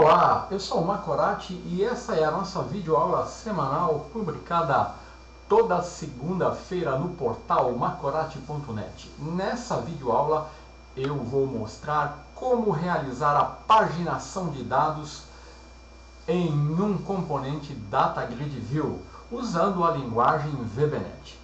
Olá, eu sou o Macorati e essa é a nossa videoaula semanal publicada toda segunda-feira no portal macorati.net. Nessa videoaula eu vou mostrar como realizar a paginação de dados em um componente DataGrid View usando a linguagem VBNet.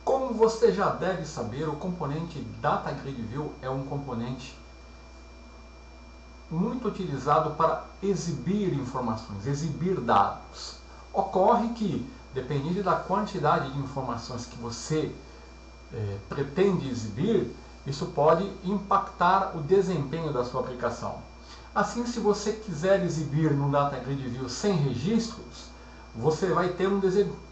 Como você já deve saber, o componente DataGrid View é um componente muito utilizado para exibir informações, exibir dados. Ocorre que, dependendo da quantidade de informações que você pretende exibir, isso pode impactar o desempenho da sua aplicação. Assim, se você quiser exibir no DataGrid View 100 registros, você vai ter um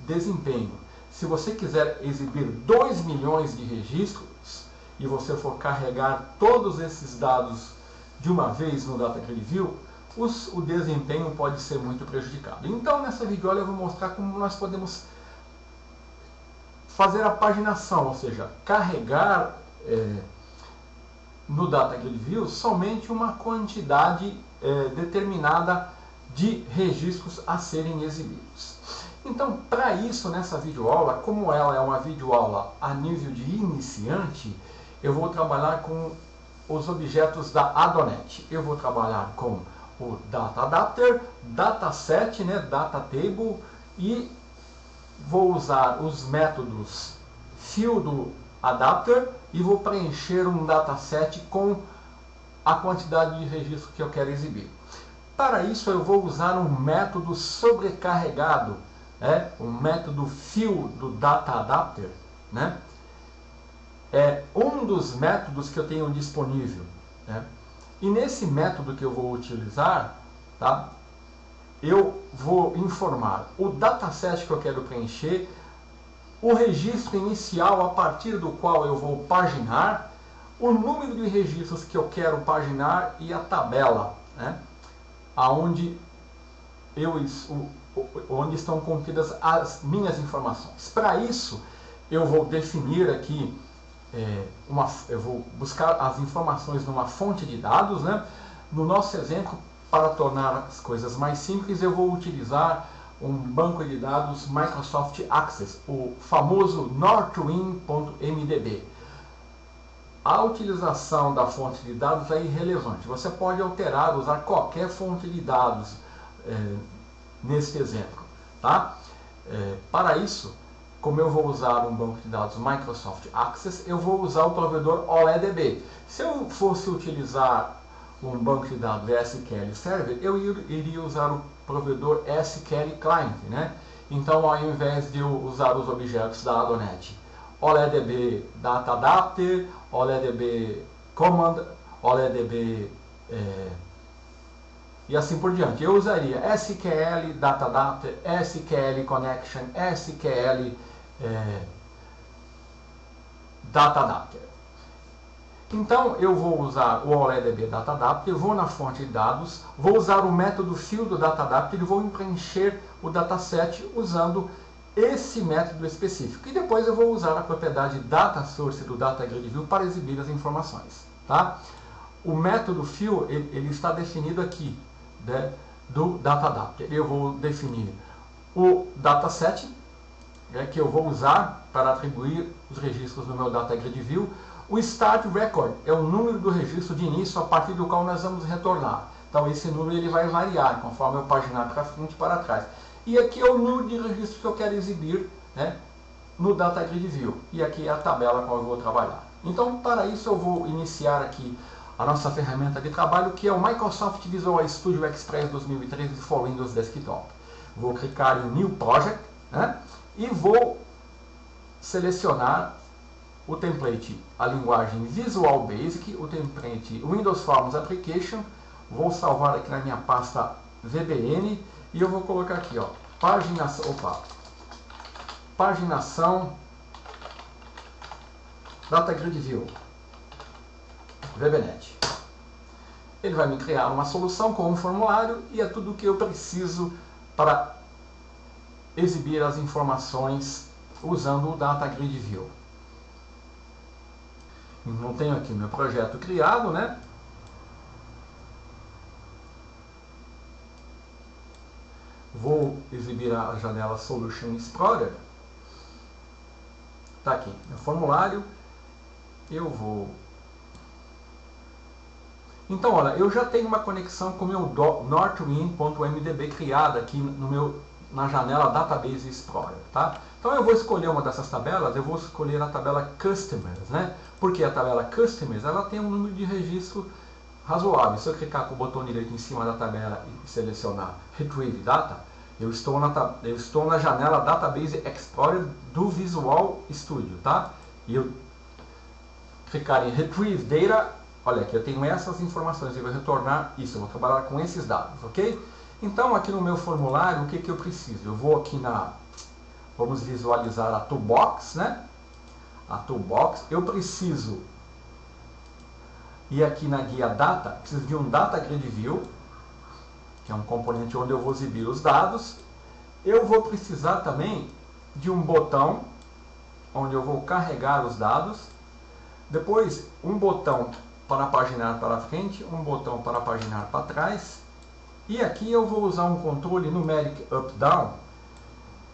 desempenho. Se você quiser exibir 2 milhões de registros e você for carregar todos esses dados de uma vez no DataGrid View, o desempenho pode ser muito prejudicado. Então, nessa videoaula eu vou mostrar como nós podemos fazer a paginação, ou seja, carregar no DataGrid View somente uma quantidade determinada de registros a serem exibidos. Então, para isso, nessa videoaula, como ela é uma videoaula a nível de iniciante, eu vou trabalhar com os objetos da Adonet. Eu vou trabalhar com o DataAdapter, Dataset, DataTable, e vou usar os métodos FieldAdapter e vou preencher um dataset com a quantidade de registro que eu quero exibir. Para isso eu vou usar um método sobrecarregado, o método FieldAdapter, é um dos métodos que eu tenho disponível. E nesse método que eu vou utilizar, eu vou informar o dataset que eu quero preencher, o registro inicial a partir do qual eu vou paginar, o número de registros que eu quero paginar e a tabela, onde estão contidas as minhas informações. Para isso, eu vou definir aqui eu vou buscar as informações numa fonte de dados. No nosso exemplo, para tornar as coisas mais simples, eu vou utilizar um banco de dados Microsoft Access, o famoso northwind.mdb. A utilização da fonte de dados é irrelevante. Você pode alterar, usar qualquer fonte de dados nesse exemplo. Para isso, como eu vou usar um banco de dados Microsoft Access, eu vou usar o provedor OLEDB. Se eu fosse utilizar um banco de dados SQL Server, eu iria usar o provedor SQL Client. Então, ao invés de eu usar os objetos da Adonet, OLEDB DataAdapter, OLEDB Command, OLEDB e assim por diante, eu usaria SQL DataAdapter, SQL Connection, SQL DataAdapter. Então eu vou usar o OLEDB DataAdapter, vou na fonte de dados, vou usar o método FieldAdapter e vou preencher o dataset usando esse método específico. E depois eu vou usar a propriedade DataSource do DataGrid View para exibir as informações. O método field ele está definido aqui, do DataAdapter. Eu vou definir o dataset, que eu vou usar para atribuir os registros no meu DataGrid View. O Start Record é o número do registro de início a partir do qual nós vamos retornar. Então esse número ele vai variar conforme eu paginar para frente e para trás. E aqui é o número de registros que eu quero exibir no DataGrid View. E aqui é a tabela com a qual eu vou trabalhar. Então, para isso eu vou iniciar aqui a nossa ferramenta de trabalho, que é o Microsoft Visual Studio Express 2013 for Windows Desktop. Vou clicar em New Project e vou selecionar o template, a linguagem Visual Basic, o template Windows Forms Application. Vou salvar aqui na minha pasta VBN e eu vou colocar aqui, paginação DataGrid View VBNet. Ele vai me criar uma solução com um formulário e é tudo o que eu preciso para exibir as informações usando o DataGrid View. Então tenho aqui meu projeto criado, vou exibir a janela Solution Explorer. Está aqui, meu formulário. Eu vou... Então, olha, eu já tenho uma conexão com o meu northwind.mdb criada aqui na janela Database Explorer, tá? Então eu vou escolher uma dessas tabelas, eu vou escolher a tabela Customers, né? Porque a tabela Customers, ela tem um número de registro razoável. Se eu clicar com o botão direito em cima da tabela e selecionar Retrieve Data, eu estou na janela Database Explorer do Visual Studio, tá? E eu clicar em Retrieve Data, olha aqui, eu tenho essas informações, eu vou retornar isso, eu vou trabalhar com esses dados, ok? Então, aqui no meu formulário, o que eu preciso? Eu vou aqui vamos visualizar a Toolbox, né? A Toolbox, eu preciso ir aqui na guia Data, preciso de um Data Grid View, que é um componente onde eu vou exibir os dados. Eu vou precisar também de um botão, onde eu vou carregar os dados. Depois, um botão para paginar para frente, um botão para paginar para trás. E aqui eu vou usar um controle numeric up-down,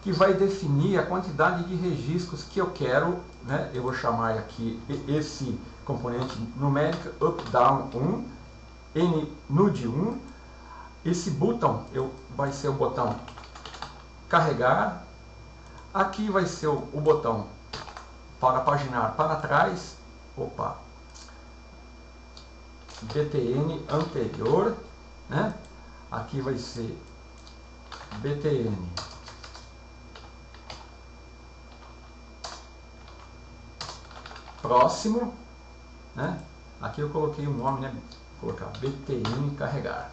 que vai definir a quantidade de registros que eu quero, né? Eu vou chamar aqui esse componente numeric up-down 1, nud 1. Esse botão vai ser o botão carregar. Aqui vai ser o botão para paginar para trás. Opa! btn anterior, né? Aqui vai ser btn próximo, né? Aqui eu coloquei o nome, né? Vou colocar btn carregar.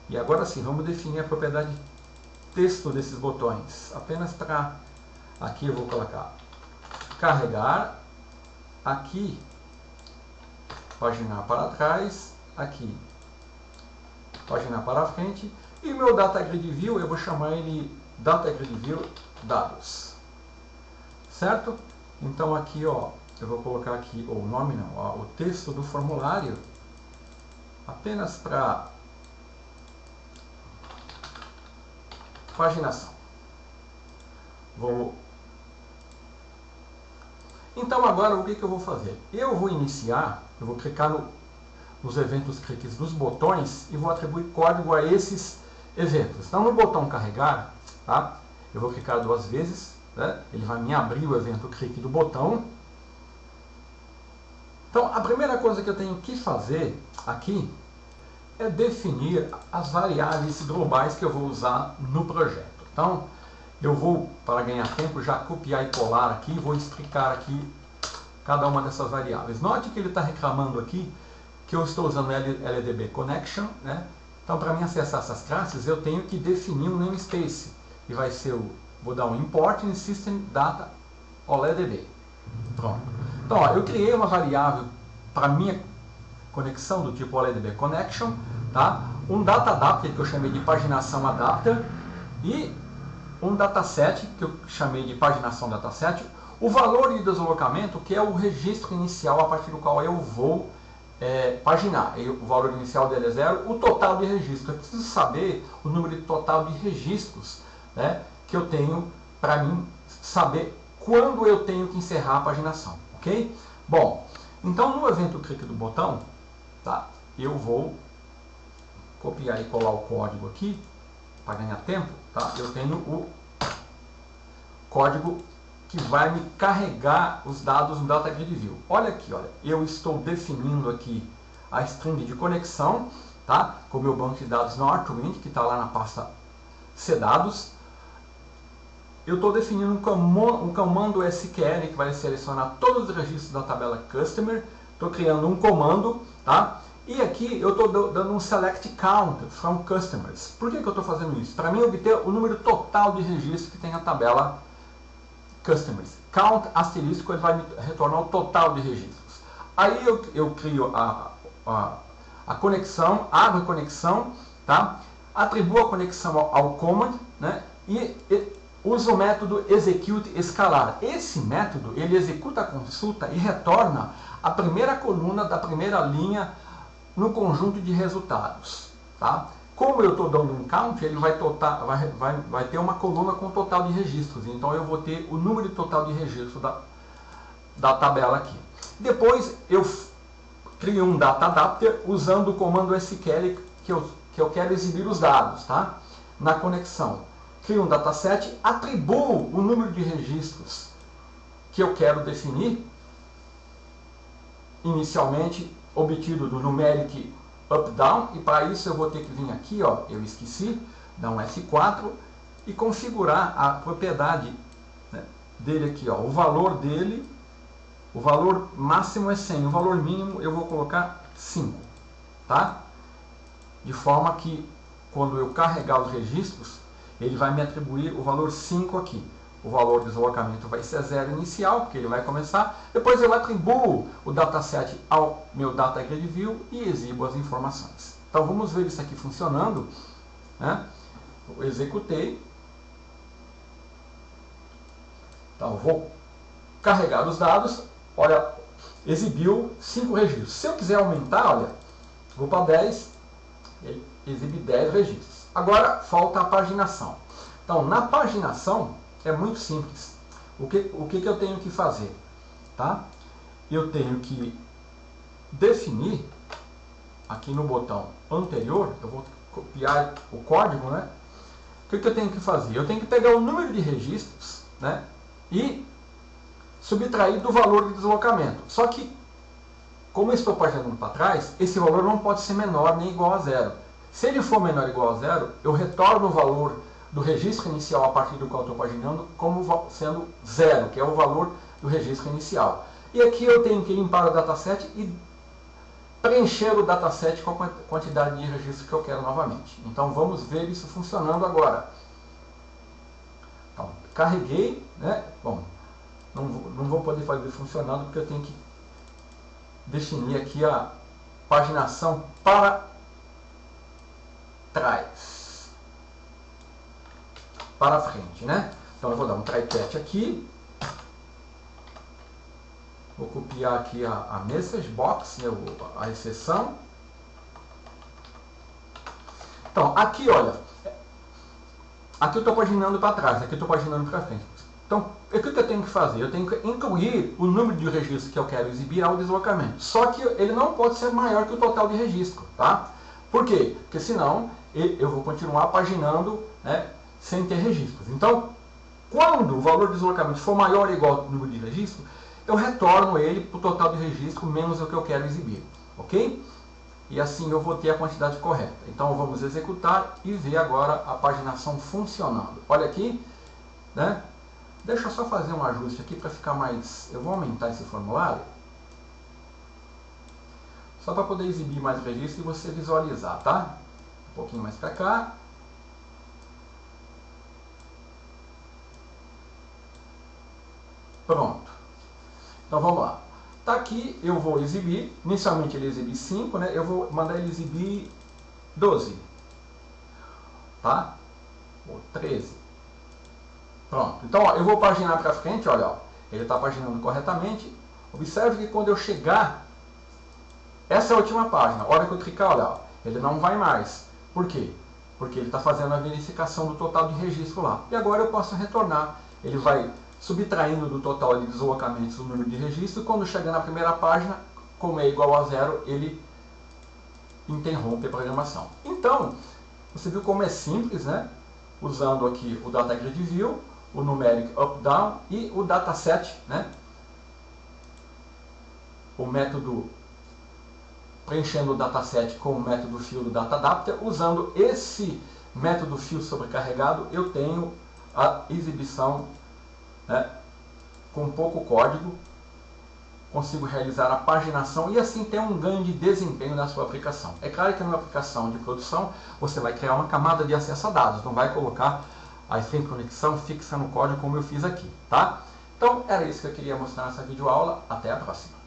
E agora sim, vamos definir a propriedade texto desses botões. Apenas para... Aqui eu vou colocar carregar. Aqui paginar para trás, aqui paginar para frente, e o meu Data Grid View, eu vou chamar ele Data Grid View Dados, certo? Então aqui, ó, eu vou colocar aqui o nome não, ó, o texto do formulário, apenas para paginação. Então agora o que eu vou fazer? Eu vou iniciar, eu vou clicar nos eventos cliques dos botões e vou atribuir código a esses eventos. Então no botão carregar, tá? Eu vou clicar 2 vezes, né? Ele vai me abrir o evento clique do botão. Então a primeira coisa que eu tenho que fazer aqui é definir as variáveis globais que eu vou usar no projeto. Então eu vou, para ganhar tempo, já copiar e colar aqui, vou explicar aqui cada uma dessas variáveis. Note que ele está reclamando aqui que eu estou usando LDB Connection, né? Então, para mim acessar essas classes, eu tenho que definir um namespace. E vai ser vou dar um import in system data OLEDB. Pronto. Então, ó, eu criei uma variável para minha conexão do tipo OLEDB Connection, tá? Um data adapter que eu chamei de paginação adapter e um dataset que eu chamei de paginação dataset, o valor de deslocamento que é o registro inicial a partir do qual eu vou paginar. O valor inicial dele é 0, o total de registros. Eu preciso saber o número total de registros, né, que eu tenho para mim saber quando eu tenho que encerrar a paginação, ok? Bom, então no evento clique do botão, tá, eu vou copiar e colar o código aqui para ganhar tempo, tá? Eu tenho o código que vai me carregar os dados no Data Grid View. Olha aqui, olha, eu estou definindo aqui a string de conexão, tá? Com o meu banco de dados Northwind, que está lá na pasta cdados. Eu estou definindo um comando SQL que vai selecionar todos os registros da tabela Customer. Estou criando um comando, tá? E aqui eu estou dando um select count from customers. Por que eu estou fazendo isso? Para mim obter o número total de registros que tem a tabela customers. Count asterisco, ele vai me retornar o total de registros. Aí eu crio a conexão, abro a conexão, tá? Atribuo a conexão ao command, né? E uso o método execute escalar. Esse método, ele executa a consulta e retorna a primeira coluna da primeira linha no conjunto de resultados, tá? Como eu estou dando um count, ele vai ter uma coluna com o total de registros. Então eu vou ter o número total de registros da tabela aqui. Depois eu crio um data adapter usando o comando sql que eu quero exibir os dados, tá? Na conexão. Crio um dataset, atribuo o número de registros que eu quero definir, inicialmente obtido do numeric up-down, e para isso eu vou ter que vir aqui, ó, eu esqueci, dar um F4 e configurar a propriedade, né, dele aqui, ó, o valor dele, o valor máximo é 100, o valor mínimo eu vou colocar 5, tá? De forma que quando eu carregar os registros, ele vai me atribuir o valor 5 aqui. O valor de deslocamento vai ser 0 inicial, porque ele vai começar. Depois eu atribuo o dataset ao meu data grid view e exibo as informações. Então vamos ver isso aqui funcionando, né? Eu executei. Então vou carregar os dados. Olha, exibiu 5 registros. Se eu quiser aumentar, olha, vou para 10, ele exibe 10 registros. Agora falta a paginação. Então na paginação é muito simples. O que eu tenho que fazer? Tá? Eu tenho que definir, aqui no botão anterior, eu vou copiar o código, né? O que eu tenho que fazer? Eu tenho que pegar o número de registros, né? E subtrair do valor de deslocamento. Só que, como eu estou paginando para trás, esse valor não pode ser menor nem igual a 0. Se ele for menor ou igual a 0, eu retorno o valor do registro inicial a partir do qual estou paginando como sendo 0, que é o valor do registro inicial. E aqui eu tenho que limpar o dataset e preencher o dataset com a quantidade de registros que eu quero novamente. Então vamos ver isso funcionando agora. Então, carreguei, né? Bom, não vou poder fazer funcionando porque eu tenho que definir aqui a paginação para trás, para frente, né? Então eu vou dar um try catch aqui, vou copiar aqui a message box, né, a exceção. Então aqui, olha, aqui eu estou paginando para trás, aqui eu estou paginando para frente. Então o que eu tenho que fazer? Eu tenho que incluir o número de registros que eu quero exibir ao deslocamento. Só que ele não pode ser maior que o total de registro, tá? Por quê? Porque senão eu vou continuar paginando, né, sem ter registros. Então, quando o valor de deslocamento for maior ou igual ao número de registro, eu retorno ele para o total de registro menos o que eu quero exibir, ok? E assim eu vou ter a quantidade correta. Então vamos executar e ver agora a paginação funcionando. Olha aqui, né? Deixa eu só fazer um ajuste aqui para ficar mais... Eu vou aumentar esse formulário só para poder exibir mais registros e você visualizar, tá? Um pouquinho mais para cá. Pronto. Então vamos lá. Tá aqui, eu vou exibir. Inicialmente ele exibe 5, né? Eu vou mandar ele exibir 12. Tá? Ou 13. Pronto. Então, ó, eu vou paginar para frente, olha, ó. Ele está paginando corretamente. Observe que quando eu chegar, essa é a última página. A hora que eu clicar, olha, ó, ele não vai mais. Por quê? Porque ele está fazendo a verificação do total de registro lá. E agora eu posso retornar. Ele vai subtraindo do total de deslocamentos o número de registro. Quando chegar na primeira página, como é igual a 0, ele interrompe a programação. Então, você viu como é simples, né? Usando aqui o Data Grid View, o Numeric Up-Down e o Dataset, né? O método preenchendo o dataset com o método field data adapter. Usando esse método field sobrecarregado, eu tenho a exibição, né, com pouco código, consigo realizar a paginação e assim ter um ganho de desempenho na sua aplicação. É claro que numa aplicação de produção você vai criar uma camada de acesso a dados, não vai colocar a string conexão fixa no código como eu fiz aqui, tá? Então era isso que eu queria mostrar nessa videoaula. Até a próxima.